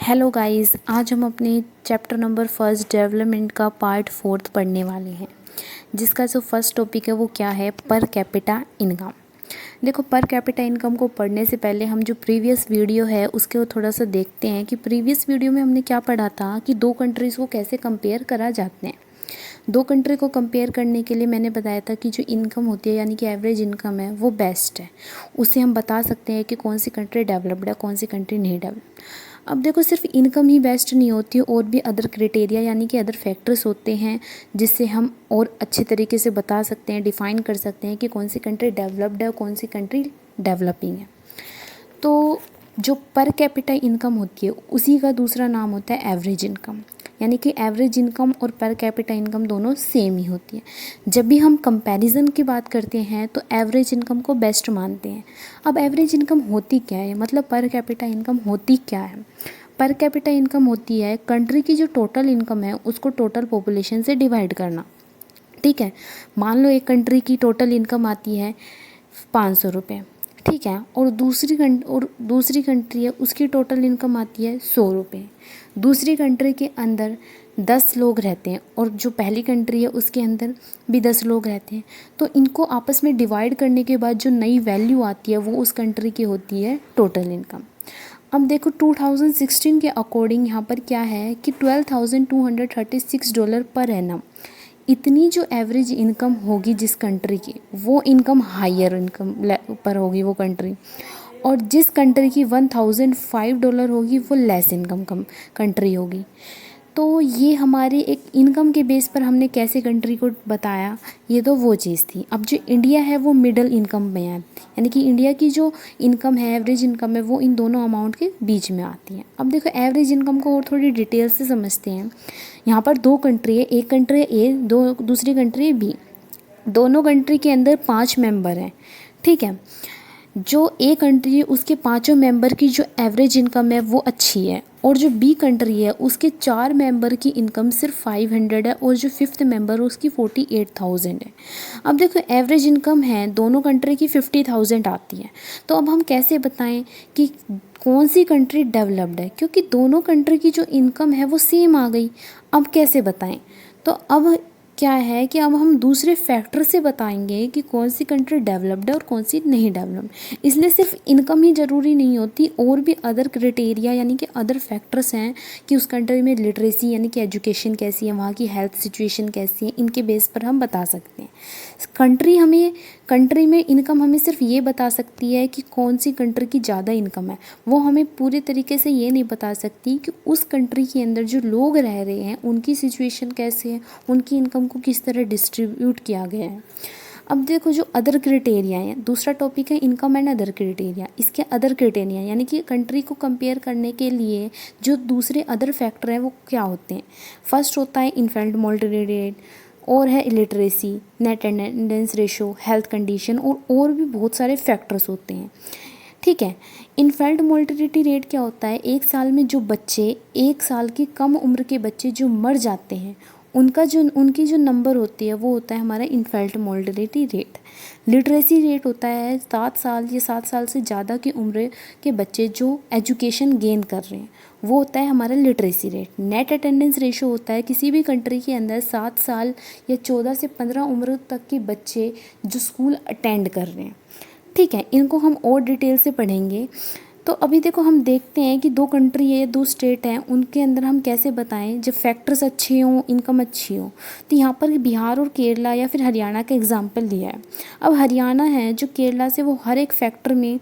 Hello guys, आज हम अपने चैप्टर नंबर फर्स्ट डेवलपमेंट का पार्ट 4 पढ़ने वाले हैं, जिसका जो फर्स्ट टॉपिक है वो क्या है, पर कैपिटा इनकम। देखो, पर कैपिटा इनकम को पढ़ने से पहले हम जो प्रीवियस वीडियो है उसके वो थोड़ा सा देखते हैं कि प्रीवियस वीडियो में हमने क्या पढ़ा था कि दो कंट्रीज़ को कैसे कंपेयर करा जाते हैं। दो कंट्री को कंपेयर करने के लिए मैंने बताया था कि जो इनकम होती है यानी कि एवरेज इनकम है वो बेस्ट है, उससे हम बता सकते हैं कि कौन सी कंट्री डेवलप्ड है, कौन सी कंट्री नहीं डेवलप्ड। अब देखो, सिर्फ इनकम ही बेस्ट नहीं होती, और भी अदर क्राइटेरिया यानी कि अदर फैक्टर्स होते हैं जिससे हम और अच्छे तरीके से बता सकते हैं, डिफ़ाइन कर सकते हैं कि कौन सी कंट्री डेवलप्ड है और कौन सी कंट्री डेवलपिंग है। तो जो पर कैपिटा इनकम होती है उसी का दूसरा नाम होता है एवरेज इनकम, यानी कि एवरेज इनकम और पर कैपिटा इनकम दोनों सेम ही होती है। जब भी हम कंपैरिजन की बात करते हैं तो एवरेज इनकम को बेस्ट मानते हैं। अब एवरेज इनकम होती क्या है, मतलब पर कैपिटा इनकम होती क्या है। पर कैपिटा इनकम होती है कंट्री की जो टोटल इनकम है उसको टोटल पॉपुलेशन से डिवाइड करना। ठीक है, मान लो एक कंट्री की टोटल इनकम आती है 500 रुपये, ठीक है, और दूसरी कंट्री है उसकी टोटल इनकम आती है 100 रुपये। दूसरी कंट्री के अंदर 10 लोग रहते हैं और जो पहली कंट्री है उसके अंदर भी 10 लोग रहते हैं। तो इनको आपस में डिवाइड करने के बाद जो नई वैल्यू आती है वो उस कंट्री की होती है टोटल इनकम। अब देखो, 2016 के अकॉर्डिंग यहाँ पर क्या है कि $12,236 पर एनम, इतनी जो एवरेज इनकम होगी जिस कंट्री की, वो इनकम हायर इनकम पर होगी वो कंट्री, और जिस कंट्री की $1,005 होगी वो लेस इनकम कंट्री होगी। तो ये हमारे एक इनकम के बेस पर हमने कैसे कंट्री को बताया, ये तो वो चीज़ थी। अब जो इंडिया है वो मिडल इनकम में है, यानी कि इंडिया की जो इनकम है, एवरेज इनकम है, वो इन दोनों अमाउंट के बीच में आती है। अब देखो, एवरेज इनकम को और थोड़ी डिटेल से समझते हैं। यहाँ पर दो कंट्री है, एक कंट्री है ए, दूसरी कंट्री है बी। दोनों कंट्री के अंदर 5 मेंबर हैं, ठीक है। जो ए कंट्री है उसके पांचों मेंबर की जो एवरेज इनकम है वो अच्छी है, और जो बी कंट्री है उसके 4 मेंबर की इनकम सिर्फ 500 है, और जो 5th मेंबर है उसकी 48,000 है। अब देखो, एवरेज इनकम है दोनों कंट्री की 50,000 आती है। तो अब हम कैसे बताएं कि कौन सी कंट्री डेवलप्ड है, क्योंकि दोनों कंट्री की जो इनकम है वो सेम आ गई। अब कैसे बताएं, तो अब क्या है कि अब हम दूसरे फैक्टर से बताएंगे कि कौन सी कंट्री डेवलप्ड है और कौन सी नहीं डेवलप्ड। इसलिए सिर्फ इनकम ही ज़रूरी नहीं होती, और भी अदर क्राइटेरिया यानी कि अदर फैक्टर्स हैं कि उस कंट्री में लिटरेसी यानी कि एजुकेशन कैसी है, वहाँ की हेल्थ सिचुएशन कैसी है, इनके बेस पर हम बता सकते हैं। कंट्री में इनकम हमें सिर्फ ये बता सकती है कि कौन सी कंट्री की ज़्यादा इनकम है, वो हमें पूरे तरीके से ये नहीं बता सकती कि उस कंट्री के अंदर जो लोग रह रहे हैं उनकी सिचुएशन कैसे है, उनकी इनकम को किस तरह डिस्ट्रीब्यूट किया गया है। अब देखो, जो अदर क्राइटेरिया है, दूसरा टॉपिक है इनकम एंड अदर क्राइटेरिया। इसके अदर क्राइटेरिया यानी कि कंट्री को कंपेयर करने के लिए जो दूसरे अदर फैक्टर हैं वो क्या होते हैं। फर्स्ट होता है इन्फेंट मोर्टेलिटी रेट, और है illiteracy, net attendance ratio, health condition, और भी बहुत सारे फैक्टर्स होते हैं, ठीक है। इन्फेंट मोर्टेलिटी रेट क्या होता है, एक साल में जो बच्चे, 1 साल की कम उम्र के बच्चे जो मर जाते हैं उनकी जो नंबर होती है वो होता है हमारा infant mortality rate. Literacy rate होता है 7 साल या 7 साल से ज़्यादा की उम्र के बच्चे जो एजुकेशन गेन कर रहे हैं, वो होता है हमारा literacy rate. Net attendance ratio होता है किसी भी कंट्री के अंदर 7 साल या 14 से 15 उम्र तक के बच्चे जो स्कूल अटेंड कर रहे हैं, ठीक है। इनको हम और डिटेल से पढ़ेंगे। तो अभी देखो, हम देखते हैं कि दो कंट्री है, 2 स्टेट हैं, उनके अंदर हम कैसे बताएं जब फैक्टर्स अच्छे हों, इनकम अच्छी हो। तो यहाँ पर बिहार और केरला या फिर हरियाणा का एग्जांपल लिया है। अब हरियाणा है जो केरला से वो हर एक फैक्टर में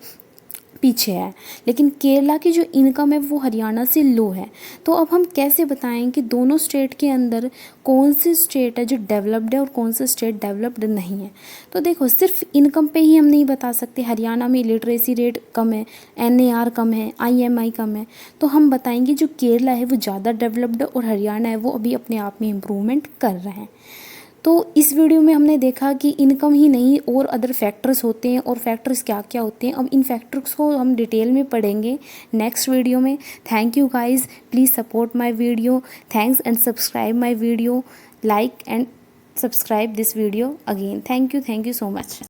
पीछे है, लेकिन केरला की जो इनकम है वो हरियाणा से लो है। तो अब हम कैसे बताएं कि दोनों स्टेट के अंदर कौन सी स्टेट है जो डेवलप्ड है और कौन सा स्टेट डेवलप्ड नहीं है। तो देखो, सिर्फ इनकम पे ही हम नहीं बता सकते। हरियाणा में लिटरेसी रेट कम है, एनएआर कम है, आईएमआई कम है, तो हम बताएंगे जो केरला है वो ज़्यादा डेवलप्ड है और हरियाणा है वो अभी अपने आप में इम्प्रूवमेंट कर रहे हैं। तो इस वीडियो में हमने देखा कि इनकम ही नहीं और अदर फैक्टर्स होते हैं, और फैक्टर्स क्या क्या होते हैं। अब इन फैक्टर्स को हम डिटेल में पढ़ेंगे नेक्स्ट वीडियो में। Thank you guys, please support my video, thanks and subscribe my video, like and subscribe this video again. Thank you so much.